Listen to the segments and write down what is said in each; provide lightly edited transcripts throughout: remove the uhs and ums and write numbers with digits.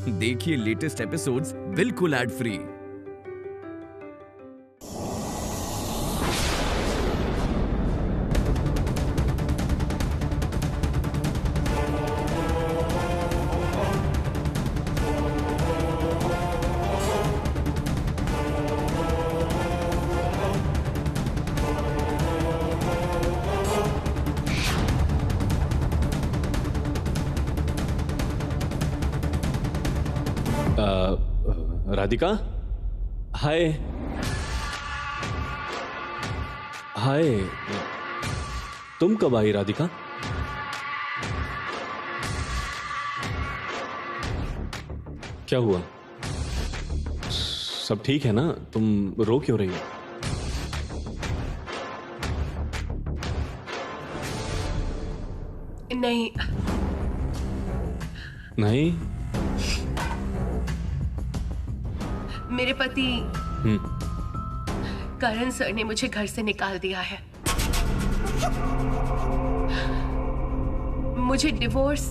देखिए latest episodes बिल्कुल ad free. Radhika, हाय। हाय, तुम कब आई राधिका? क्या हुआ? सब ठीक है ना? तुम रो क्यों रही हो? नहीं नहीं? मेरे पति करण सर ने मुझे घर से निकाल दिया है। मुझे डिवोर्स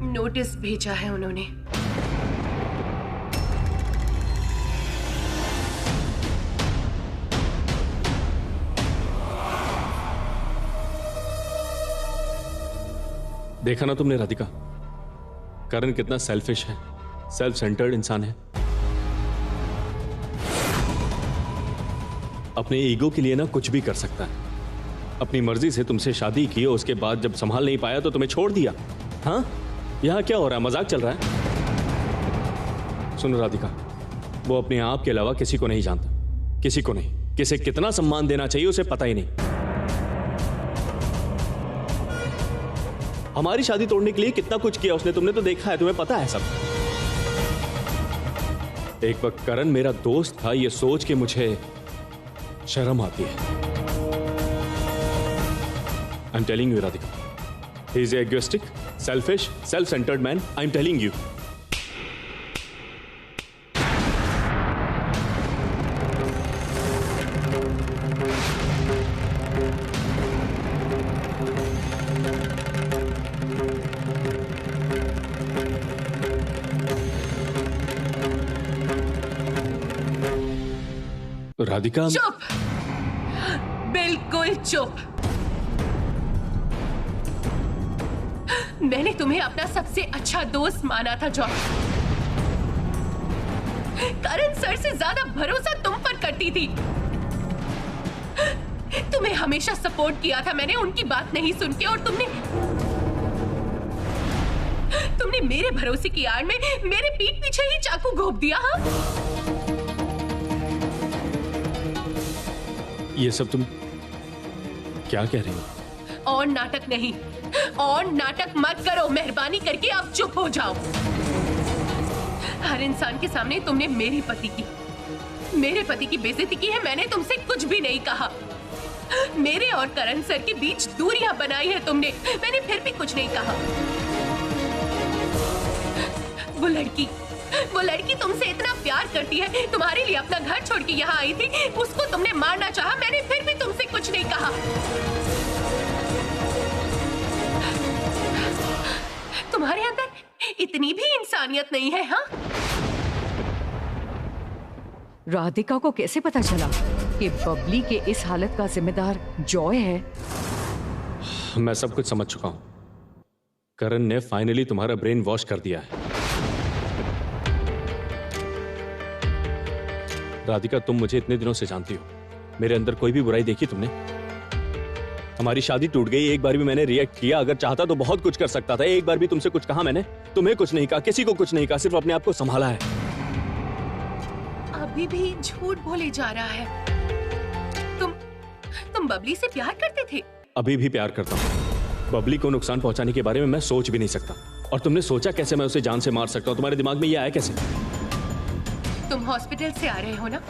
नोटिस भेजा है उन्होंने। देखा ना तुमने राधिका, करण कितना सेल्फिश है, सेल्फ सेंटर्ड इंसान है। अपने ईगो के लिए ना कुछ भी कर सकता है। अपनी मर्जी से तुमसे शादी की और उसके बाद जब संभाल नहीं पाया तो तुम्हें छोड़ दिया। हाँ, यहां क्या हो रहा है? मजाक चल रहा है? सुनो राधिका, वो अपने आप के अलावा किसी को नहीं जानता, किसी को नहीं। किसे कितना सम्मान देना चाहिए उसे पता ही नहीं। हमारी शादी तोड़ने के लिए कितना कुछ किया उसने, तुमने तो देखा है, तुम्हें पता है सब। एक वक्त करण मेरा दोस्त था, ये सोच के मुझे शर्म आती है। I am telling you Radhika, he is egoistic, selfish, self centred man. I am telling you. Radhika, चुप, बिल्कुल चुप। मैंने तुम्हें अपना सबसे अच्छा दोस्त माना था जॉन। करण सर से ज्यादा भरोसा तुम पर करती थी। तुम्हें हमेशा सपोर्ट किया था मैंने, उनकी बात नहीं सुन के। और तुमने मेरे भरोसे की आड़ में मेरे पीठ पीछे ही चाकू घोंप दिया। हाँ, ये सब तुम क्या कह रही हो? और नाटक नहीं, और नाटक मत करो। मेहरबानी करके अब चुप हो जाओ। हर इंसान के सामने तुमने मेरे पति की बेइज्जती की है। मैंने तुमसे कुछ भी नहीं कहा। मेरे और करण सर के बीच दूरियां बनाई है तुमने, मैंने फिर भी कुछ नहीं कहा। वो लड़की तुमसे इतना प्यार करती है, तुम्हारे लिए अपना घर छोड़ के यहाँ आई थी। उसको तुमने मारना चाहा, मैंने फिर भी तुमसे कुछ नहीं कहा। तुम्हारे अंदर इतनी भी इंसानियत नहीं है? हाँ, राधिका को कैसे पता चला कि बबली के इस हालत का जिम्मेदार जॉय है? मैं सब कुछ समझ चुका हूं। करण ने फाइनली तुम्हारा ब्रेन वॉश कर दिया है। राधिका, तुम मुझे इतने दिनों से जानती हो, मेरे अंदर कोई भी बुराई देखी तुमने? हमारी शादी टूट गई, एक बार भी मैंने रिएक्ट किया? अगर चाहता तो बहुत कुछ कर सकता था। एक बार भी तुमसे कुछ कहा मैंने? तुम्हें कुछ नहीं कहा, किसी को कुछ नहीं कहा, सिर्फ अपने आप को संभाला है। अभी भी झूठ बोले जा रहा है। तुम बबली से प्यार करते थे? अभी भी प्यार करता हूँ। बबली को नुकसान पहुंचाने के बारे में मैं सोच भी नहीं सकता। और तुमने सोचा कैसे मैं उसे जान से मार सकता हूँ? तुम्हारे दिमाग में ये आया कैसे? तुम हॉस्पिटल से आ रहे हो ना?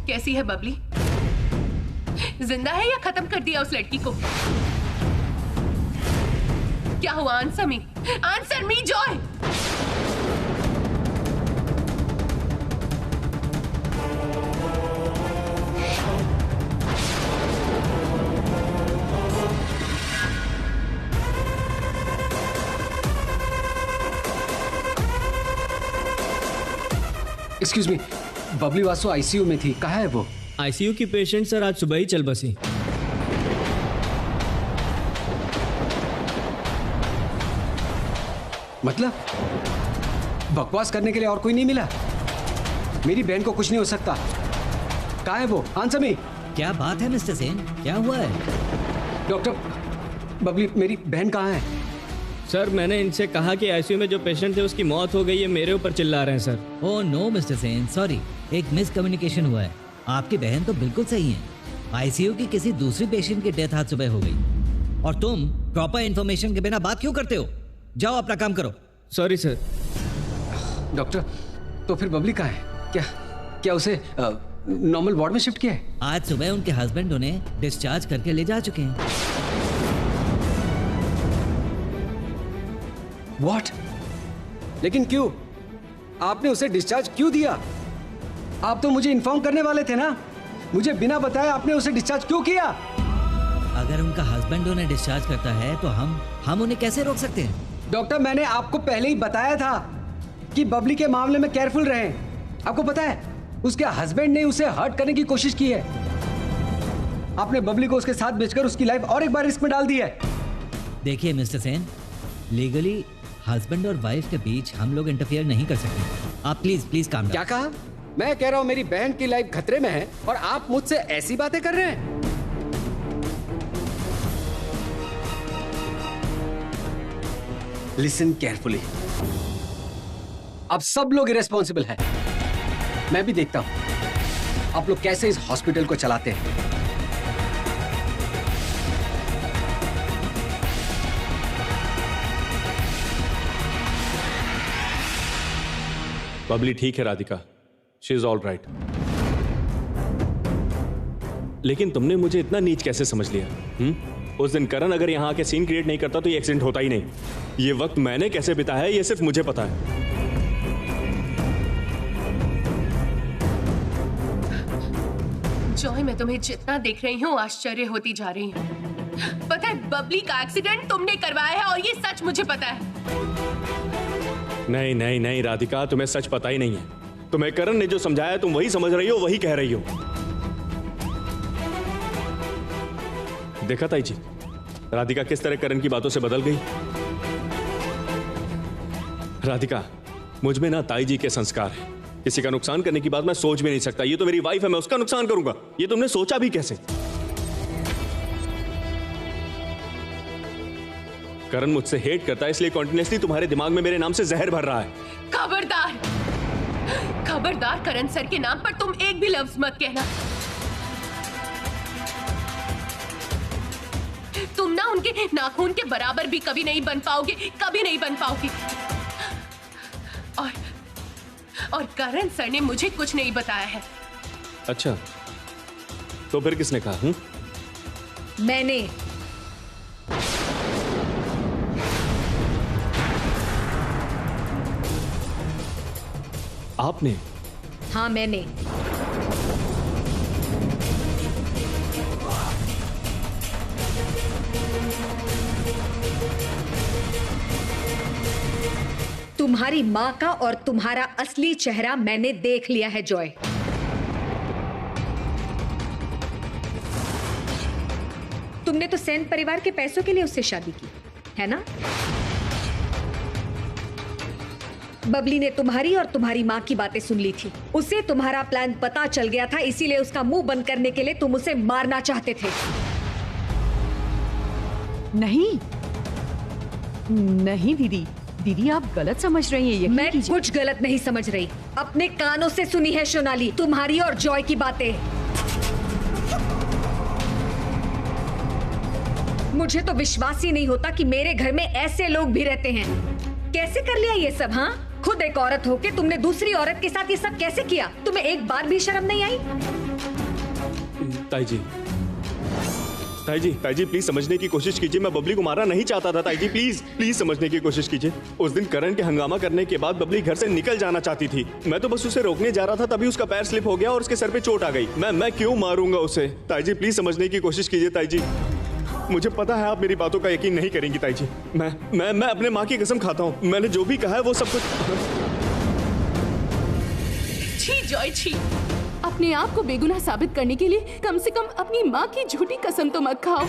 कैसी है बबली? जिंदा है या खत्म कर दिया उस लड़की को? क्या हुआ? Answer me, answer me Joy. Excuse me, Babli Vasu ICU में थी, कहाँ है वो? आईसीयू की पेशेंट सर आज सुबह ही चल बसी। मतलब बकवास करने के लिए और कोई नहीं मिला? मेरी बहन को कुछ नहीं हो सकता। कहाँ है वो? Answer me. क्या बात है मिस्टर सेन, क्या हुआ है? डॉक्टर, बबली मेरी बहन कहाँ है? सर मैंने इनसे कहा कि आईसीयू में जो पेशेंट थे उसकी मौत हो गई है, मेरे ऊपर चिल्ला रहे हैं sir. Oh no mister Sen, sorry, एक मिसकम्युनिकेशन हुआ है। आपकी बहन तो बिल्कुल सही है। आईसीयू की किसी दूसरी पेशेंट की डेथ आज सुबह हो गई और तुम प्रॉपर इन्फॉर्मेशन के बिना बात क्यों करते हो? जाओ अपना काम करो। Sorry sir. डॉक्टर, तो फिर बबली कहाँ है? क्या उसे नॉर्मल वार्ड में शिफ्ट किया है? आज सुबह उनके हस्बैंड उन्हें डिस्चार्ज करके ले जा चुके हैं। व्हाट? लेकिन क्यों? आपने उसे डिस्चार्ज क्यों दिया? आप तो मुझे इन्फॉर्म करने वाले थे ना। मुझे बिना बताए आपने उसे डिस्चार्ज क्यों किया? अगर उनका हस्बैंड उन्हें डिस्चार्ज करता है तो हम उन्हें कैसे रोक सकते हैं? डॉक्टर, मैंने आपको पहले ही बताया था कि बबली के मामले में केयरफुल रहें। आपको पता है, उसके हस्बैंड ने उसे हर्ट करने की कोशिश की है। आपने बबली को उसके साथ बेचकर उसकी लाइफ और एक बार रिस्क में डाल दी है। देखिए मिस्टर सेन, लीगली हस्बैंड और वाइफ के बीच हम लोग इंटरफेयर नहीं कर सकते। आप प्लीज काम। क्या कहा? मैं कह रहा हूं मेरी बहन की लाइफ खतरे में है और आप मुझसे ऐसी बातें कर रहे हैं? Listen carefully. अब सब लोग इरेस्पॉन्सिबल है। मैं भी देखता हूं आप लोग कैसे इस हॉस्पिटल को चलाते हैं। बबली ठीक है Radhika, she is all right. लेकिन तुमने मुझे इतना नीच कैसे समझ लिया? उस दिन करण अगर यहां आके सीन क्रिएट नहीं करता तो ये एक्सीडेंट होता ही नहीं। ये वक्त मैंने कैसे बिताया है ये सिर्फ मुझे पता है। जॉय, मैं तुम्हें जितना देख रही हूँ आश्चर्य होती जा रही हूँ। पता है, बबली का एक्सीडेंट तुमने करवाया है और ये सच मुझे पता है। नहीं नहीं नहीं राधिका, तुम्हें सच पता ही नहीं है। तुम्हें करण ने जो समझाया तुम वही समझ रही हो, वही कह रही हो। देखा ताई जी, राधिका किस तरह करण की बातों से बदल गई। राधिका, मुझ में ना ताई जी के संस्कार है। किसी का नुकसान करने की बात मैं सोच भी नहीं सकता। ये तो मेरी वाइफ है, मैं उसका नुकसान करूंगा? ये तुमने सोचा भी कैसे? करण मुझसे हेट करता है, इसलिए कॉन्टिन्यूअसली तुम्हारे दिमाग में मेरे नाम से जहर भर रहा है। खबरदार, खबरदार, करण सर के नाम पर तुम एक भी लफ्ज मत कहना। तुम ना उनके नाखून के बराबर भी कभी नहीं बन पाओगे, कभी नहीं बन पाओगे। और करण सर ने मुझे कुछ नहीं बताया है। अच्छा, तो फिर किसने कहा? मैंने। आपने? हाँ, मैंने। तुम्हारी माँ का और तुम्हारा असली चेहरा मैंने देख लिया है जॉय। तुमने तो सेन परिवार के पैसों के लिए उससे शादी की है ना? बबली ने तुम्हारी और तुम्हारी माँ की बातें सुन ली थी। उसे तुम्हारा प्लान पता चल गया था, इसीलिए उसका मुंह बंद करने के लिए तुम उसे मारना चाहते थे। नहीं नहीं दीदी, दीदी आप गलत समझ रही हैं। मैं कुछ गलत नहीं समझ रही। अपने कानों से सुनी है सोनाली तुम्हारी और जॉय की बातें। मुझे तो विश्वास ही नहीं होता कि मेरे घर में ऐसे लोग भी रहते हैं। कैसे कर लिया ये सब? हाँ, खुद एक औरत होके तुमने दूसरी औरत के साथ ये सब कैसे किया? तुम्हें एक बार भी शर्म नहीं आई? ताई जी, ताई जी, ताई जी प्लीज समझने की कोशिश कीजिए। मैं बबली को मारना नहीं चाहता था ताई जी, प्लीज समझने की कोशिश कीजिए। उस दिन करण के हंगामा करने के बाद बबली घर से निकल जाना चाहती थी। मैं तो बस उसे रोकने जा रहा था, तभी उसका पैर स्लिप हो गया और उसके सर पे चोट आ गई। मैं क्यों मारूंगा उसे? ताई जी प्लीज समझने की कोशिश कीजिए। ताई जी, मुझे पता है आप मेरी बातों का यकीन नहीं करेंगी ताई जी। मैं अपने माँ की कसम खाता हूँ, मैंने जो भी कहा है वो सब कुछ। जॉय छी। अपने आप को बेगुनाह साबित करने के लिए कम से कम अपनी माँ की झूठी कसम तो मत खाओ।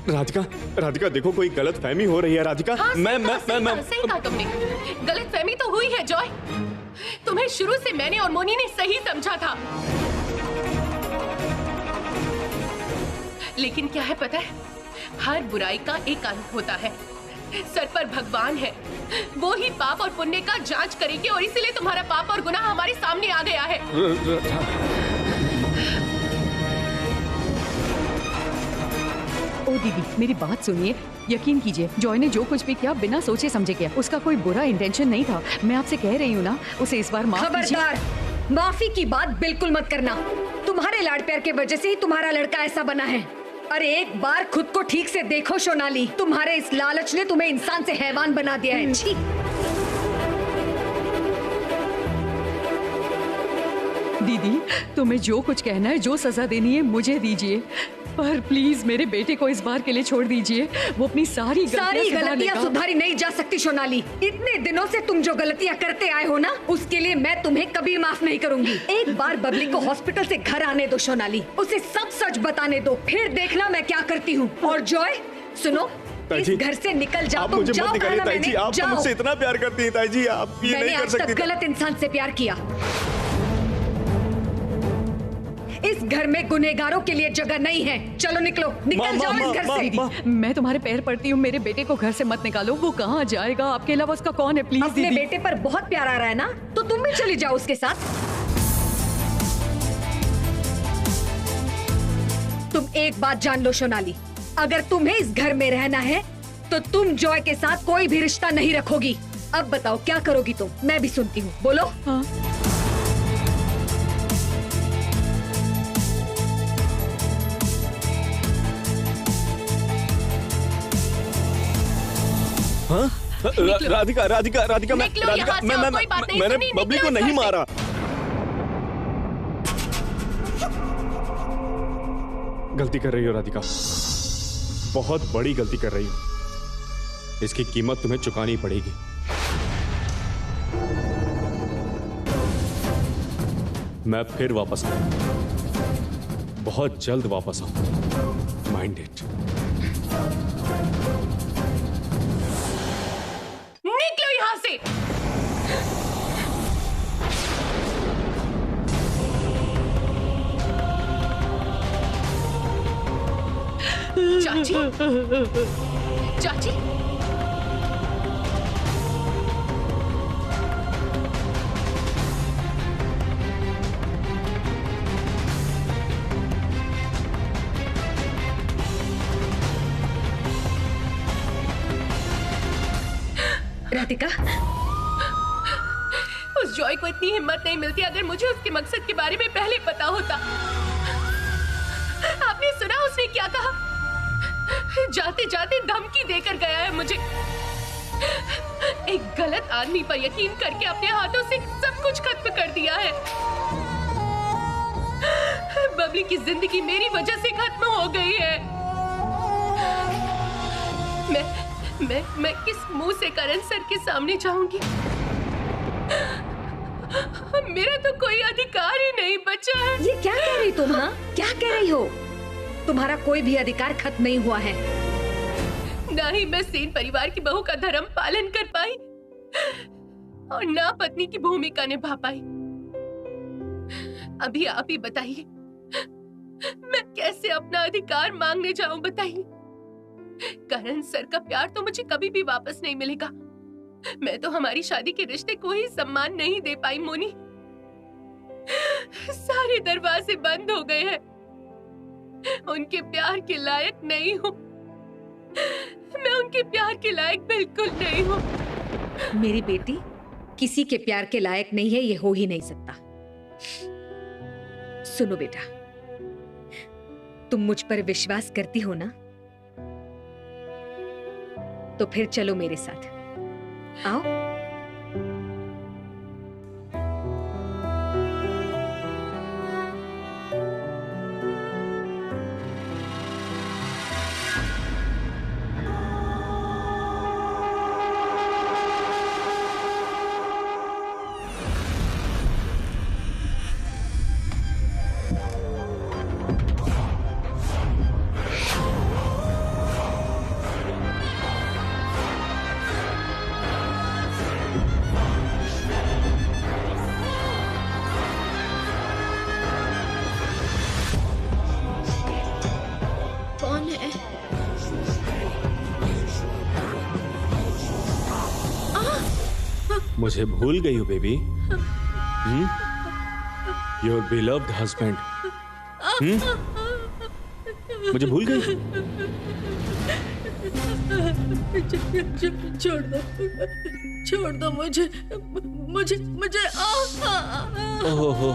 राधिका, राधिका देखो कोई गलत फहमी हो रही है राधिका। हाँ, मैं सही कहा तुमने। गलत फहमी तो हुई है जॉय। तुम्हें शुरू से मैंने और मोनी ने सही समझा था। लेकिन क्या है पता है, हर बुराई का एक अंत होता है। सर पर भगवान है, वो ही पाप और पुण्य का जांच करेंगे और इसीलिए तुम्हारा पाप और गुनाह हमारे सामने आ गया है। ओ दीदी, मेरी बात सुनिए, यकीन कीजिए जॉय ने जो कुछ भी किया बिना सोचे समझे किया। उसका कोई बुरा इंटेंशन नहीं था। मैं आपसे कह रही हूँ ना, उसे इस बार माफ कीजिए। खबरदार, माफी की बात बिल्कुल मत करना। तुम्हारे लाड प्यार के वजह से ही तुम्हारा लड़का ऐसा बना है। अरे एक बार खुद को ठीक से देखो सोनाली, तुम्हारे इस लालच ने तुम्हें इंसान से हैवान बना दिया है। छी। दीदी, तुम्हें जो कुछ कहना है, जो सजा देनी है मुझे दीजिए, पर प्लीज मेरे बेटे को इस बार के लिए छोड़ दीजिए। वो अपनी सारी गलतियां सुधारी नहीं जा सकती सोनाली। इतने दिनों से तुम जो गलतियां करते आए हो ना, उसके लिए मैं तुम्हें कभी माफ नहीं करूंगी। एक बार बबली को हॉस्पिटल से घर आने दो सोनाली, उसे सब सच बताने दो, फिर देखना मैं क्या करती हूँ। और जॉय सुनो, इस घर से निकल जाओ। तुम जाओ, कहा ना मैंने, आप मुझसे इतना प्यार करती हैं ताई जी, आप ये नहीं कर सकती। मैंने आज तक गलत इंसान से प्यार किया। इस घर में गुनहगारों के लिए जगह नहीं है। चलो निकलो, निकल जाओ इस घर से। मैं तुम्हारे पैर पड़ती हूँ, मेरे बेटे को घर से मत निकालो। वो कहाँ जाएगा? आपके अलावा उसका कौन है? प्लीज अपने दीदी। बेटे पर बहुत प्यार आ रहा है ना, तो तुम भी चली जाओ उसके साथ। तुम एक बात जान लो सोनाली, अगर तुम्हें इस घर में रहना है तो तुम जॉय के साथ कोई भी रिश्ता नहीं रखोगी। अब बताओ क्या करोगी तुम? मैं भी सुनती हूँ, बोलो। हाँ। हाँ? राधिका, राधिका, राधिका, मैंने बबली को नहीं मारा। गलती कर रही हो राधिका, बहुत बड़ी गलती कर रही हो। इसकी कीमत तुम्हें चुकानी पड़ेगी। मैं फिर वापस आऊंगा, बहुत जल्द वापस आऊंगा। Mind it. निकलो यहां से। चाची, चाची, राधिका, उस जॉय को इतनी हिम्मत नहीं मिलती। अगर मुझे उसके मकसद के बारे में पहले पता होता। आपने सुना उसने क्या कहा? जाते जाते धमकी देकर गया है मुझे। एक गलत आदमी पर यकीन करके अपने हाथों से सब कुछ खत्म कर दिया है। बबली की जिंदगी मेरी वजह से खत्म हो गई है। मैं किस मुंह से करण सर के सामने जाऊंगी? मेरा तो कोई अधिकार ही नहीं बचा है। ये क्या कह रही तुम? हाँ, क्या कह रही हो? तुम्हारा कोई भी अधिकार खत्म नहीं हुआ है। ना ही मैं सेन परिवार की बहू का धर्म पालन कर पाई और ना पत्नी की भूमिका निभा पाई। अभी आप ही बताइए, मैं कैसे अपना अधिकार मांगने जाऊं? बताइए। करण सर का प्यार तो मुझे कभी भी वापस नहीं मिलेगा। मैं तो हमारी शादी के रिश्ते को ही सम्मान नहीं दे पाई मोनी। सारे दरवाजे बंद हो गए हैं। उनके प्यार के लायक नहीं हूँ। मैं उनके प्यार के लायक बिल्कुल नहीं हूँ। मेरी बेटी किसी के प्यार के लायक नहीं है, ये हो ही नहीं सकता। सुनो बेटा, तुम मुझ पर विश्वास करती हो ना, तो फिर चलो मेरे साथ। आओ। मुझे भूल गई हो बेबी? Your beloved husband. मुझे भूल गई? छोड़ दो मुझे मुझे मुझे ओहो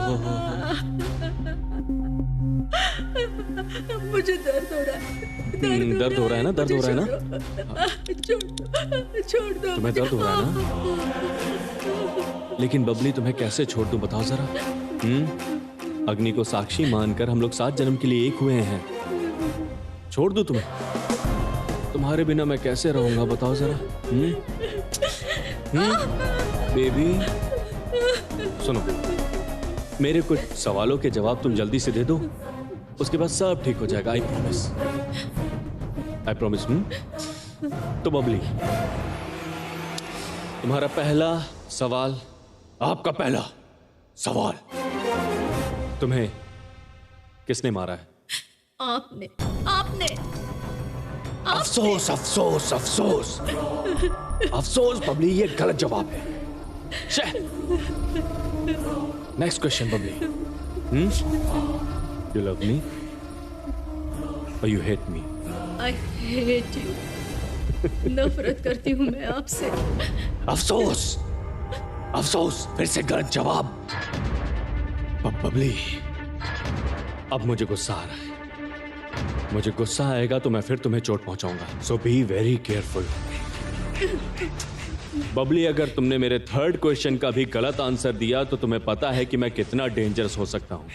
मुझे दर्द हो रहा है। दर्द हो रहा है ना? दर्द हो रहा है ना? छोड़ दो। तुम्हें दर्द हो रहा है ना? लेकिन बबली तुम्हें कैसे छोड़ दूं बताओ जरा। अग्नि को साक्षी मानकर हम लोग 7 जन्म के लिए एक हुए हैं। छोड़ दूं तुम्हें? तुम्हारे बिना मैं कैसे रहूंगा बताओ जरा। बेबी सुनो, मेरे कुछ सवालों के जवाब तुम जल्दी से दे दो, उसके बाद सब ठीक हो जाएगा। I promise, I promise. तो बबली, तुम्हारा पहला सवाल, आपका पहला सवाल, तुम्हें किसने मारा है? आपने आपने अफसोस अफसोस अफसोस अफसोस बबली, ये गलत जवाब है। Next question Babli. You love me और you hate me? I hate you. नफरत करती हूँ मैं आपसे। अफसोस अफसोस, फिर से गलत जवाब। बबली, अब मुझे गुस्सा आ रहा है। मुझे गुस्सा आएगा तो मैं फिर तुम्हें चोट पहुंचाऊंगा। सो बी वेरी केयरफुल। बबली, अगर तुमने मेरे 3rd क्वेश्चन का भी गलत आंसर दिया तो तुम्हें पता है कि मैं कितना डेंजरस हो सकता हूं।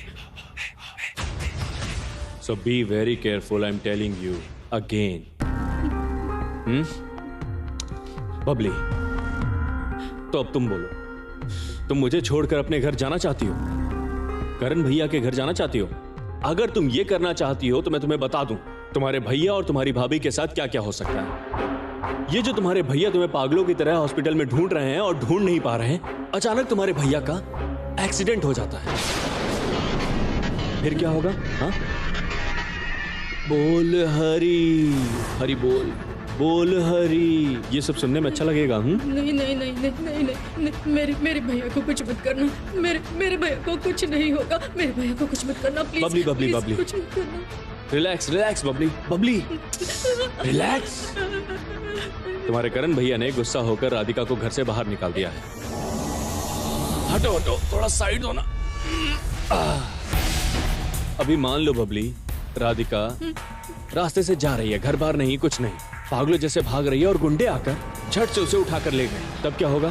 So be very careful, I am telling you again. Babli, तो अब तुम बोलो, तुम मुझे छोड़कर अपने घर जाना चाहती हो? करण भैया के घर जाना चाहती हो? अगर तुम ये करना चाहती हो तो मैं तुम्हें बता दूं तुम्हारे भैया और तुम्हारी भाभी के साथ क्या क्या हो सकता है। ये जो तुम्हारे भैया तुम्हें पागलों की तरह हॉस्पिटल में ढूंढ रहे हैं और ढूंढ नहीं पा रहे हैं, अचानक तुम्हारे भैया का एक्सीडेंट हो जाता है, फिर क्या होगा? हाँ, बोल हरी हरी, बोल बोल हरी। ये सब सुनने में अच्छा लगेगा। नहीं नहीं नहीं नहीं नहीं नहीं, मेरे भैया को कुछ मत करना। मेरे भैया को कुछ नहीं होगा। मेरे भैया को कुछ मत करना प्लीज। बबली बबली बबली, कुछ मत करना। Relax relax Babli Babli, relax. तुम्हारे करण भैया ने गुस्सा होकर राधिका को घर से बाहर निकाल दिया है। हटो हटो, थोड़ा साइड हो ना। अभी मान लो बबली, राधिका रास्ते से जा रही है, घर बार नहीं, कुछ नहीं, पागलों जैसे भाग रही है और गुंडे आकर झट से उसे उठाकर ले गए, तब क्या होगा?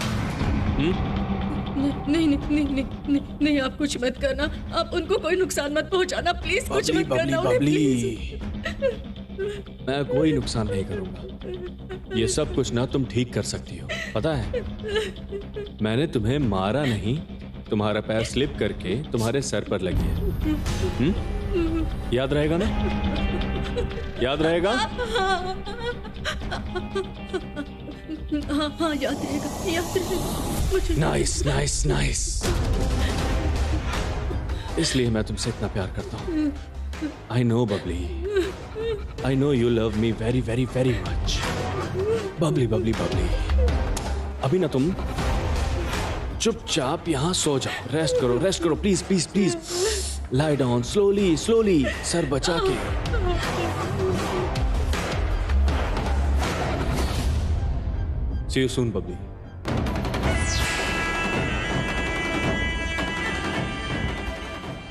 नहीं नहीं नहीं नहीं नहीं नहीं, आप कुछ मत करना। आप उनको कोई नुकसान मत पहुंचाना प्लीज। कुछ मत करना बबली, मैं कोई नुकसान नहीं करूंगा। ये सब कुछ ना तुम ठीक कर सकती हो, पता है। मैंने तुम्हें मारा नहीं, तुम्हारा पैर स्लिप करके तुम्हारे सर पर लगी है। याद रहेगा ना? याद रहेगा? हाँ याद रहेगा, याद रहेगा। Nice nice nice. इसलिए मैं तुमसे इतना प्यार करता हूँ। I know Babli, I know you love me very very very much. Babli Babli Babli, अभी ना तुम चुपचाप यहाँ सो जाओ, रेस्ट करो please please please. Lie down slowly slowly, sir बचा के। सी यू सून बबली।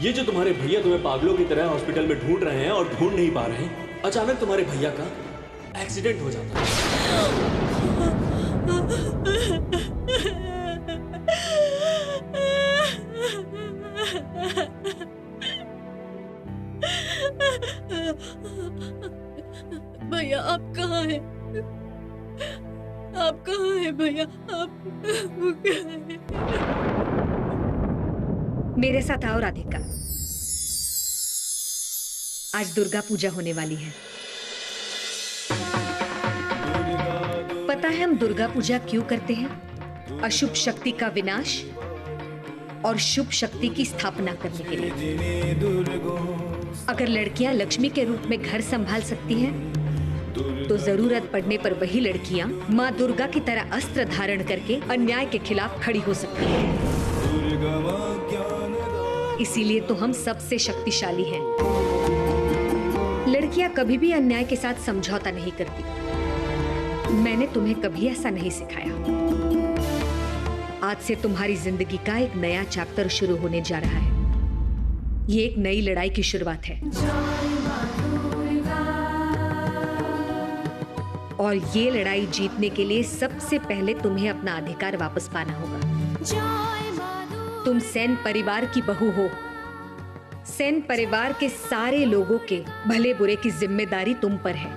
ये जो तुम्हारे भैया तुम्हें पागलों की तरह हॉस्पिटल में ढूंढ रहे हैं और ढूंढ नहीं पा रहे हैं, अचानक तुम्हारे भैया का एक्सीडेंट हो जाता है। भैया आप कहाँ हैं? आप कहाँ हैं भैया? आप कहाँ हैं? मेरे साथ आओ राधिका। आज दुर्गा पूजा होने वाली है। पता है हम दुर्गा पूजा क्यों करते हैं? अशुभ शक्ति का विनाश और शुभ शक्ति की स्थापना करने के लिए। अगर लड़कियां लक्ष्मी के रूप में घर संभाल सकती हैं, अब तो जरूरत पड़ने पर वही लड़कियां माँ दुर्गा की तरह अस्त्र धारण करके अन्याय के खिलाफ खड़ी हो सकती हैं। इसीलिए तो हम सबसे शक्तिशाली हैं। लड़कियां कभी भी अन्याय के साथ समझौता नहीं करती। मैंने तुम्हें कभी ऐसा नहीं सिखाया। आज से तुम्हारी जिंदगी का एक नया चैप्टर शुरू होने जा रहा है। ये एक नई लड़ाई की शुरुआत है और ये लड़ाई जीतने के लिए सबसे पहले तुम्हें अपना अधिकार वापस पाना होगा। तुम सेन परिवार की बहू हो। सेन परिवार के सारे लोगों के भले बुरे की जिम्मेदारी तुम पर है।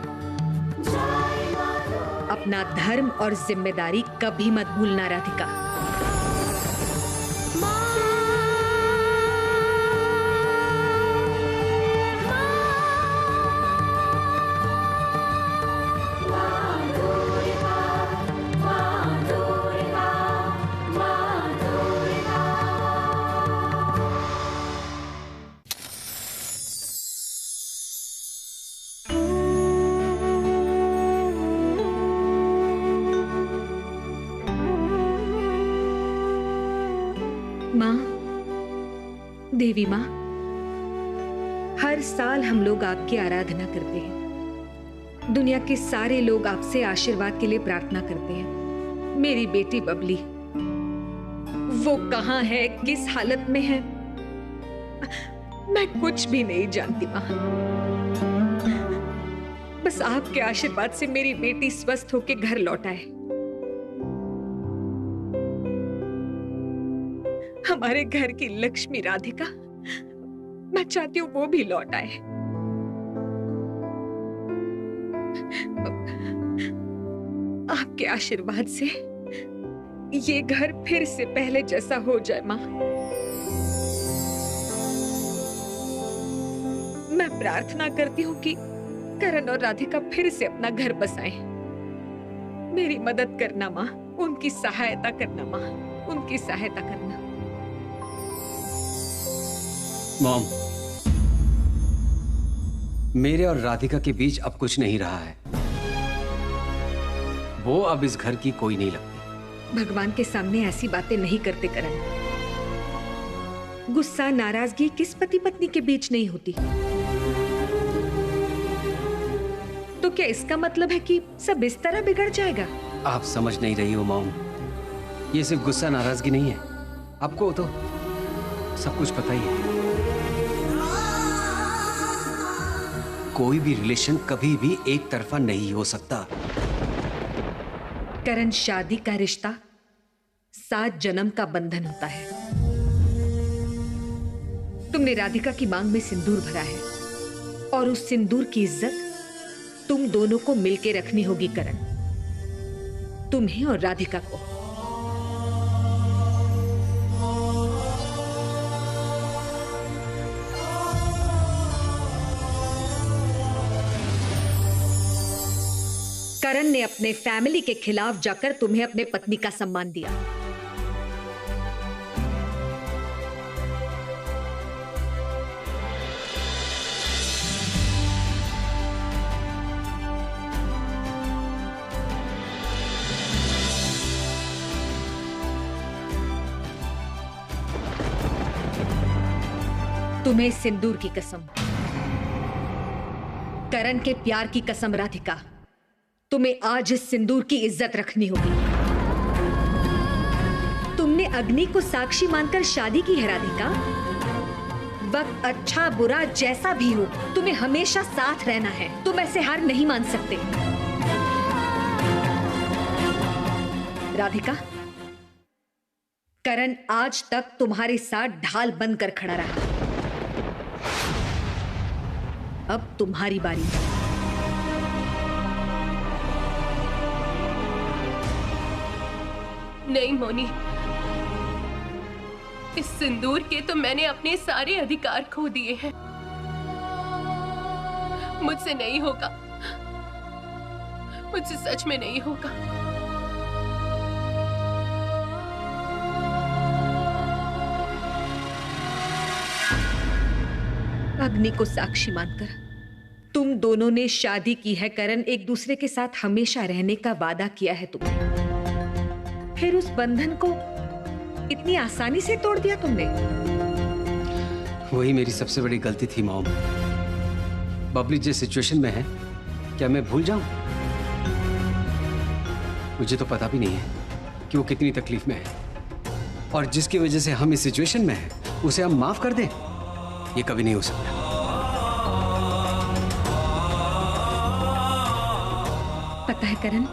अपना धर्म और जिम्मेदारी कभी मत भूलना राधिका। माँ, देवी माँ, हर साल हम लोग आपकी आराधना करते हैं। दुनिया के सारे लोग आपसे आशीर्वाद के लिए प्रार्थना करते हैं। मेरी बेटी बबली, वो कहाँ है, किस हालत में है, मैं कुछ भी नहीं जानती माँ। बस आपके आशीर्वाद से मेरी बेटी स्वस्थ होकर घर लौट आए। हमारे घर की लक्ष्मी राधिका, मैं चाहती हूँ वो भी लौट आए। आपके आशीर्वाद से ये घर फिर से पहले जैसा हो जाए माँ। मैं प्रार्थना करती हूँ कि करण और राधिका फिर से अपना घर बसाएं। मेरी मदद करना माँ, उनकी सहायता करना माँ, उनकी सहायता करना। मॉम, मेरे और राधिका के बीच अब कुछ नहीं रहा है। वो अब इस घर की कोई नहीं लगती। भगवान के सामने ऐसी बातें नहीं करते करण। गुस्सा, नाराजगी किस पति पत्नी के बीच नहीं होती। तो क्या इसका मतलब है कि सब इस तरह बिगड़ जाएगा? आप समझ नहीं रही हो मॉम। ये सिर्फ गुस्सा नाराजगी नहीं है। आपको तो सब कुछ पता ही है। कोई भी रिलेशन कभी भी एक तरफा नहीं हो सकता। करण, शादी का रिश्ता 7 जन्म का बंधन होता है। तुमने राधिका की मांग में सिंदूर भरा है और उस सिंदूर की इज्जत तुम दोनों को मिलके रखनी होगी करण, तुम्हें और राधिका को। करण ने अपने फैमिली के खिलाफ जाकर तुम्हें अपने पत्नी का सम्मान दिया। तुम्हें सिंदूर की कसम, करण के प्यार की कसम राधिका, तुम्हें आज इस सिंदूर की इज्जत रखनी होगी। तुमने अग्नि को साक्षी मानकर शादी की है राधिका। वक्त अच्छा बुरा जैसा भी हो, तुम्हें हमेशा साथ रहना है। तुम ऐसे हार नहीं मान सकते। राधिका, करण आज तक तुम्हारे साथ ढाल बनकर खड़ा रहा। अब तुम्हारी बारी। नहीं मोनी, इस सिंदूर के तो मैंने अपने सारे अधिकार खो दिए हैं। मुझसे नहीं होगा, मुझसे सच में नहीं होगा। अग्नि को साक्षी मानकर तुम दोनों ने शादी की है करण, एक दूसरे के साथ हमेशा रहने का वादा किया है तुमने, फिर उस बंधन को इतनी आसानी से तोड़ दिया तुमने। वही मेरी सबसे बड़ी गलती थी मॉम। बबली जिस सिचुएशन में है, क्या मैं भूल जाऊं? मुझे तो पता भी नहीं है कि वो कितनी तकलीफ में है, और जिसकी वजह से हम इस सिचुएशन में हैं, उसे हम माफ कर दें, ये कभी नहीं हो सकता। पता है करण,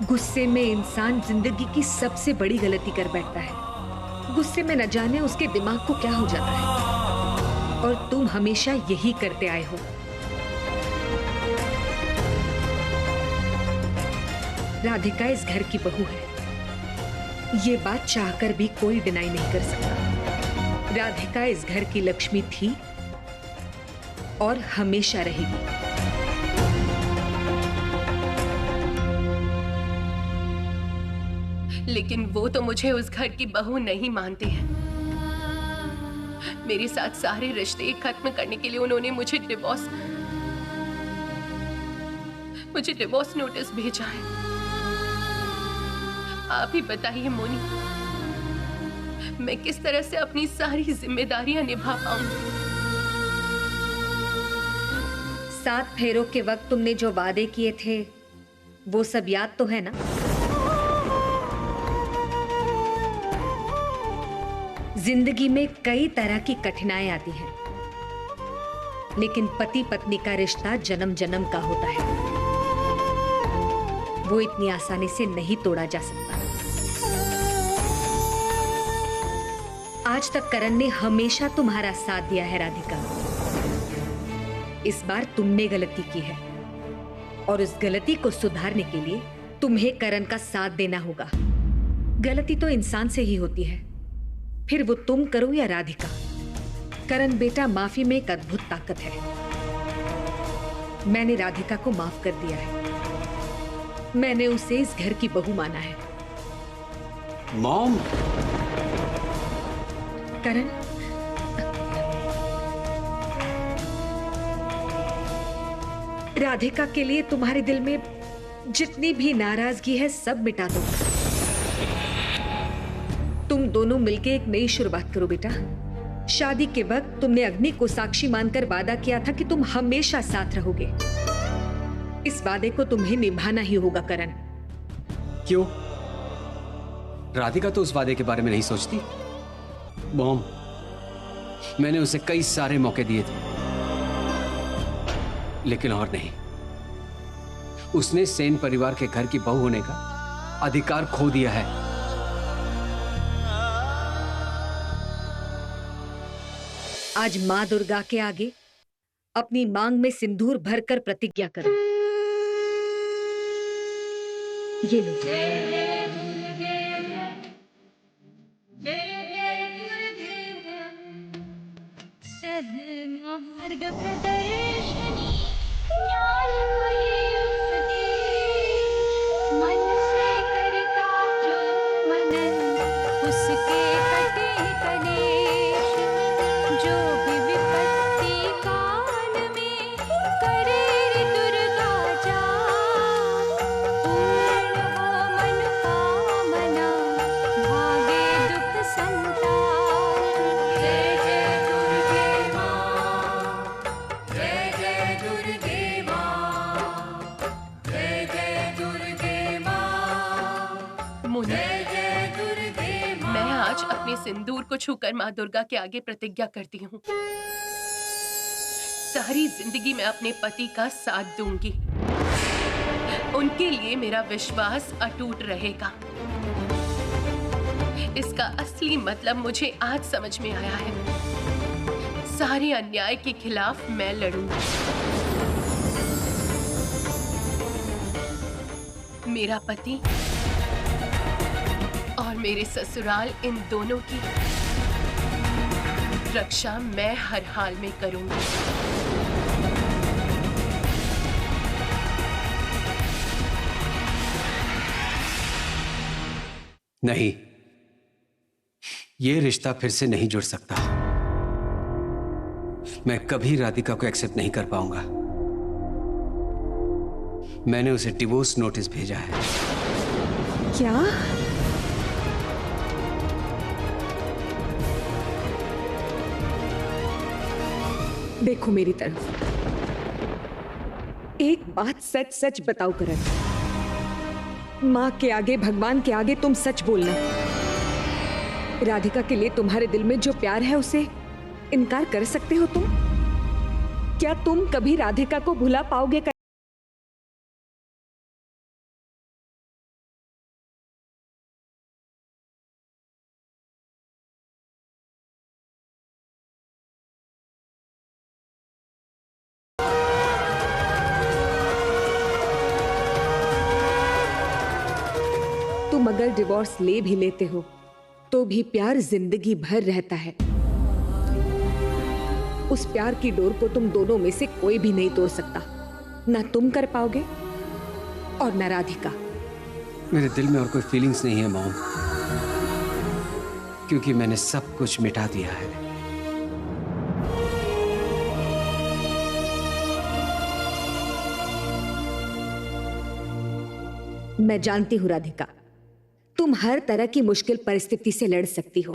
गुस्से में इंसान जिंदगी की सबसे बड़ी गलती कर बैठता है। गुस्से में न जाने उसके दिमाग को क्या हो जाता है, और तुम हमेशा यही करते आए हो। राधिका इस घर की बहू है, ये बात चाहकर भी कोई डिनाई नहीं कर सकता। राधिका इस घर की लक्ष्मी थी और हमेशा रहेगी। लेकिन वो तो मुझे उस घर की बहू नहीं मानते हैं। मेरे साथ सारे रिश्ते खत्म करने के लिए उन्होंने मुझे डिवोर्स नोटिस भेजा है। आप ही बताइए मोनी, मैं किस तरह से अपनी सारी जिम्मेदारियां निभा पाऊंगी? 7 फेरों के वक्त तुमने जो वादे किए थे, वो सब याद तो है ना? जिंदगी में कई तरह की कठिनाइयां आती हैं, लेकिन पति पत्नी का रिश्ता जन्म जन्म का होता है। वो इतनी आसानी से नहीं तोड़ा जा सकता। आज तक करण ने हमेशा तुम्हारा साथ दिया है राधिका। इस बार तुमने गलती की है, और उस गलती को सुधारने के लिए तुम्हें करण का साथ देना होगा। गलती तो इंसान से ही होती है, फिर वो तुम करो या राधिका। करण बेटा, माफी में एक अद्भुत ताकत है। मैंने राधिका को माफ कर दिया है। मैंने उसे इस घर की बहू माना है। मॉम, करण, राधिका के लिए तुम्हारे दिल में जितनी भी नाराजगी है, सब मिटा दो। तुम दोनों मिलके एक नई शुरुआत करो बेटा। शादी के वक्त तुमने अग्नि को साक्षी मानकर वादा किया था कि तुम हमेशा साथ रहोगे। इस वादे को तुम्हें निभाना ही होगा करण। क्यों? राधिका तो उस वादे के बारे में नहीं सोचती। मॉम, मैंने उसे कई सारे मौके दिए थे, लेकिन और नहीं। उसने सेन परिवार के घर की बहू होने का अधिकार खो दिया है। आज मां दुर्गा के आगे अपनी मांग में सिंदूर भरकर प्रतिज्ञा करो। ये लो। सिंदूर को छूकर माँ दुर्गा के आगे प्रतिज्ञा करती हूँ, सारी जिंदगी मैं अपने पति का साथ दूंगी। उनके लिए मेरा विश्वास अटूट रहेगा। इसका असली मतलब मुझे आज समझ में आया है। सारे अन्याय के खिलाफ मैं लड़ूंगी। मेरा पति और मेरे ससुराल, इन दोनों की रक्षा मैं हर हाल में करूंगी। नहीं, ये रिश्ता फिर से नहीं जुड़ सकता। मैं कभी राधिका को एक्सेप्ट नहीं कर पाऊंगा। मैंने उसे डिवोर्स नोटिस भेजा है। क्या? देखो मेरी तरफ, एक बात सच सच बताओ करण, माँ के आगे, भगवान के आगे तुम सच बोलना। राधिका के लिए तुम्हारे दिल में जो प्यार है उसे इनकार कर सकते हो तुम? क्या तुम कभी राधिका को भुला पाओगे? तुम अगर डिवोर्स ले भी लेते हो तो भी प्यार जिंदगी भर रहता है। उस प्यार की डोर को तुम दोनों में से कोई भी नहीं तोड़ सकता। ना तुम कर पाओगे और ना राधिका। मेरे दिल में और कोई फीलिंग्स नहीं है मॉम, क्योंकि मैंने सब कुछ मिटा दिया है। मैं जानती हूं राधिका, तुम हर तरह की मुश्किल परिस्थिति से लड़ सकती हो।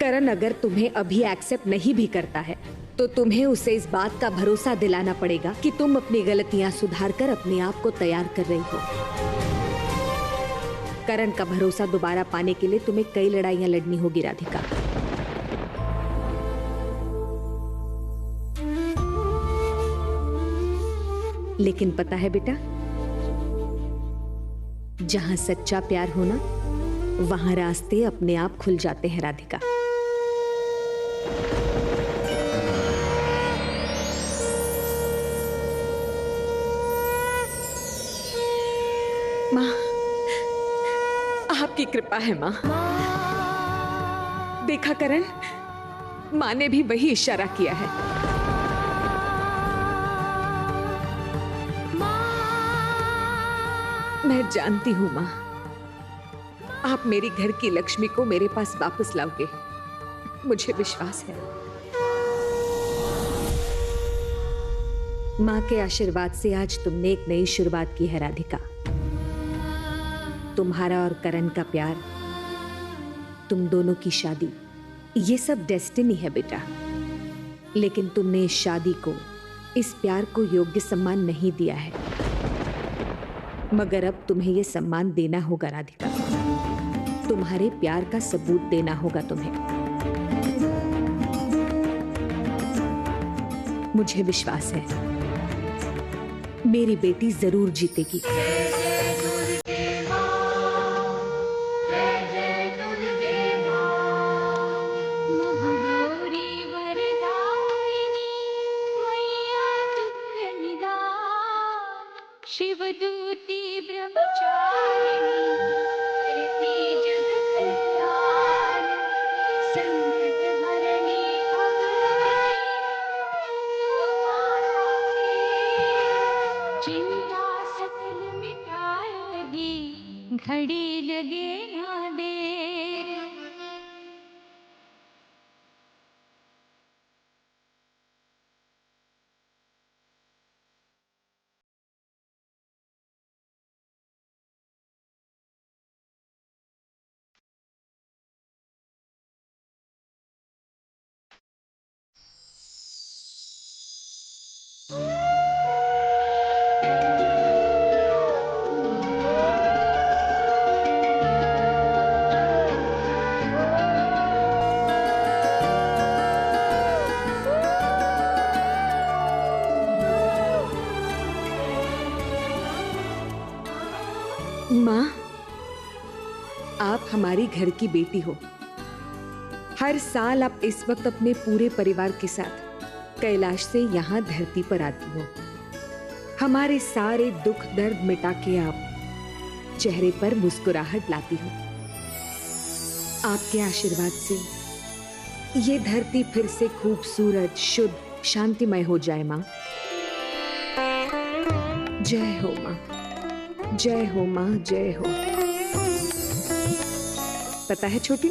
करण अगर तुम्हें अभी एक्सेप्ट नहीं भी करता है तो तुम्हें उसे इस बात का भरोसा दिलाना पड़ेगा कि तुम अपनी गलतियां सुधार कर अपने आप को तैयार कर रही हो। करण का भरोसा दोबारा पाने के लिए तुम्हें कई लड़ाइयां लड़नी होगी राधिका। लेकिन पता है बेटा, जहां सच्चा प्यार हो ना, वहां रास्ते अपने आप खुल जाते हैं राधिका। माँ, आपकी कृपा है माँ। देखा करण, माँ ने भी वही इशारा किया है। मैं जानती हूं माँ, आप मेरी घर की लक्ष्मी को मेरे पास वापस लाओगे, मुझे विश्वास है। माँ के आशीर्वाद से आज तुमने एक नई शुरुआत की है राधिका। तुम्हारा और करण का प्यार, तुम दोनों की शादी, ये सब डेस्टिनी है बेटा। लेकिन तुमने इस शादी को, इस प्यार को योग्य सम्मान नहीं दिया है, मगर अब तुम्हें यह सम्मान देना होगा राधिका। तुम्हारे प्यार का सबूत देना होगा तुम्हें। मुझे विश्वास है मेरी बेटी जरूर जीतेगी। शिवदूती ब्रह्मचारिणी करती जग कल्याण, संकट हरणी चिंता सकल मिटाएगी, घड़ी लगे ना देर। माँ, आप हमारी घर की बेटी हो। हर साल आप इस वक्त अपने पूरे परिवार के साथ कैलाश से यहाँ धरती पर आती हो। हमारे सारे दुख दर्द मिटा के आप चेहरे पर मुस्कुराहट लाती हो। आपके आशीर्वाद से ये धरती फिर से खूबसूरत, शुद्ध, शांतिमय हो जाए माँ। जय हो माँ, जय हो माँ, जय हो। पता है छोटी,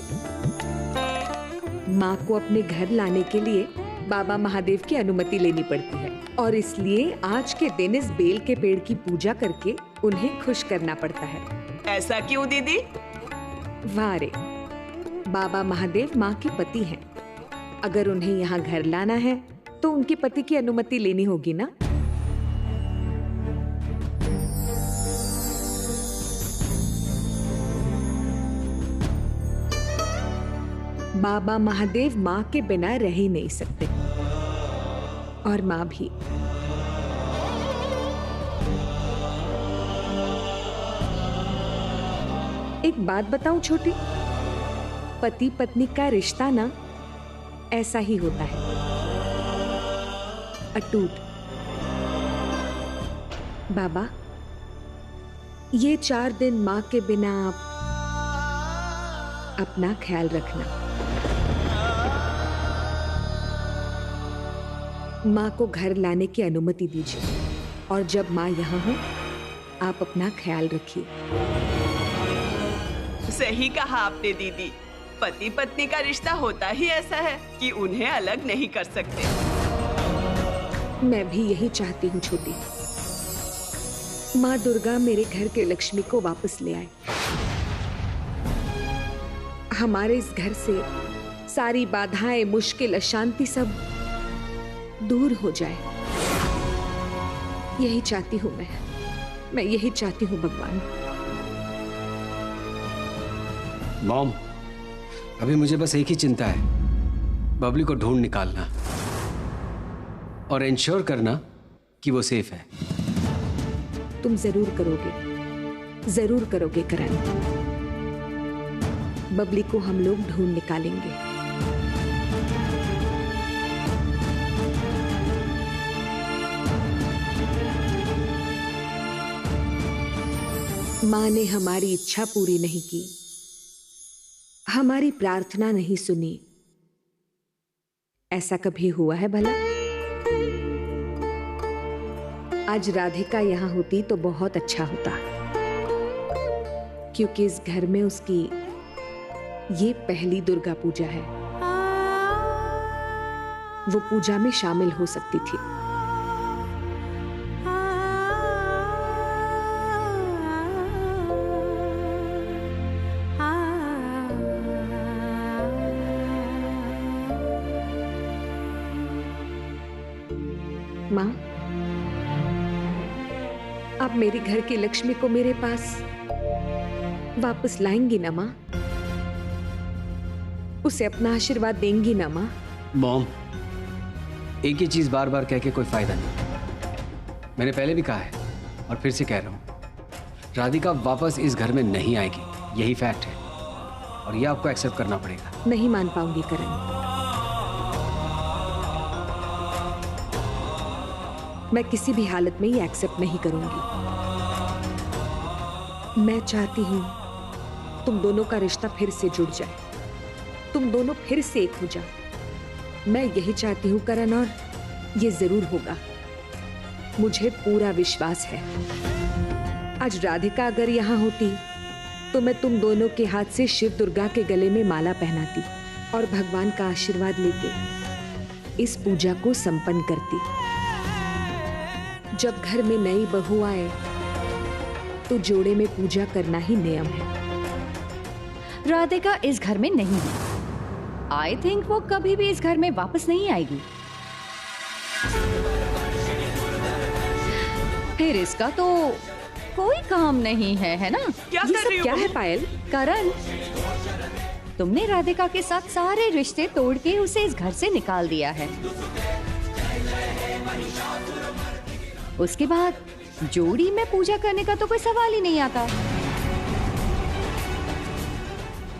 माँ को अपने घर लाने के लिए बाबा महादेव की अनुमति लेनी पड़ती है और इसलिए आज के दिन इस बेल के पेड़ की पूजा करके उन्हें खुश करना पड़ता है। ऐसा क्यों दीदी? वाह रे, बाबा महादेव माँ के पति हैं। अगर उन्हें यहाँ घर लाना है तो उनके पति की अनुमति लेनी होगी ना। बाबा महादेव माँ के बिना रह ही नहीं सकते और माँ भी। एक बात बताऊं छोटी, पति पत्नी का रिश्ता ना ऐसा ही होता है, अटूट। बाबा, ये 4 दिन माँ के बिना आप अपना ख्याल रखना। माँ को घर लाने की अनुमति दीजिए और जब माँ यहाँ हो आप अपना ख्याल रखिए। सही कहा आपने दीदी, पति पत्नी का रिश्ता होता ही ऐसा है कि उन्हें अलग नहीं कर सकते। मैं भी यही चाहती हूँ छोटी। माँ दुर्गा मेरे घर के लक्ष्मी को वापस ले आए, हमारे इस घर से सारी बाधाएं, मुश्किल, अशांति सब दूर हो जाए। यही चाहती हूँ मैं यही चाहती हूँ भगवान। मॉम, अभी मुझे बस एक ही चिंता है, बबली को ढूंढ निकालना और इंश्योर करना कि वो सेफ है। तुम जरूर करोगे करण। बबली को हम लोग ढूंढ निकालेंगे। माँ ने हमारी इच्छा पूरी नहीं की, हमारी प्रार्थना नहीं सुनी। ऐसा कभी हुआ है भला? आज राधिका यहाँ होती तो बहुत अच्छा होता, क्योंकि इस घर में उसकी ये पहली दुर्गा पूजा है। वो पूजा में शामिल हो सकती थी। माँ, आप मेरे घर की लक्ष्मी को मेरे पास वापस लाएंगी ना माँ? उसे अपना आशीर्वाद देंगी ना माँ? मॉम, एक ही चीज बार बार कह के कोई फायदा नहीं। मैंने पहले भी कहा है और फिर से कह रहा हूं, राधिका वापस इस घर में नहीं आएगी, यही फैक्ट है और ये आपको एक्सेप्ट करना पड़ेगा। नहीं मान पाऊंगी करण। मैं किसी भी हालत में ये एक्सेप्ट नहीं करूंगी। मैं चाहती हूं तुम दोनों का रिश्ता फिर से जुड़ जाए, तुम दोनों फिर से एक हो जाओ। मैं यही चाहती हूं करण, और ये जरूर होगा। मुझे पूरा विश्वास है। आज राधिका अगर यहाँ होती तो मैं तुम दोनों के हाथ से शिव दुर्गा के गले में माला पहनाती और भगवान का आशीर्वाद लेके इस पूजा को संपन्न करती। जब घर में नई बहू आए तो जोड़े में पूजा करना ही नियम है। राधिका इस घर में नहीं है। आई थिंक वो कभी भी इस घर में वापस नहीं आएगी। फिर इसका तो कोई काम नहीं है, है ना? क्या ये कर सब रही हो? क्या है पायल? करण, तुमने राधिका के साथ सारे रिश्ते तोड़ के उसे इस घर से निकाल दिया है। उसके बाद जोड़ी में पूजा करने का तो कोई सवाल ही नहीं आता।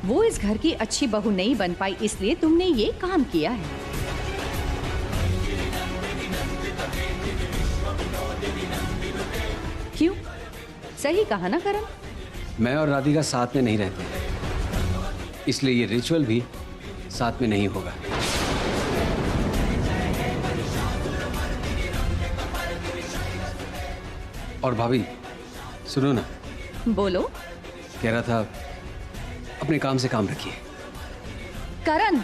वो इस घर की अच्छी बहू नहीं बन पाई, इसलिए तुमने ये काम किया है। क्यों? सही कहा ना करण? मैं और राधिका साथ में नहीं रहते, इसलिए ये रिचुअल भी साथ में नहीं होगा। और भाभी सुनो ना। बोलो। कह रहा था अपने काम से काम रखिए। करण,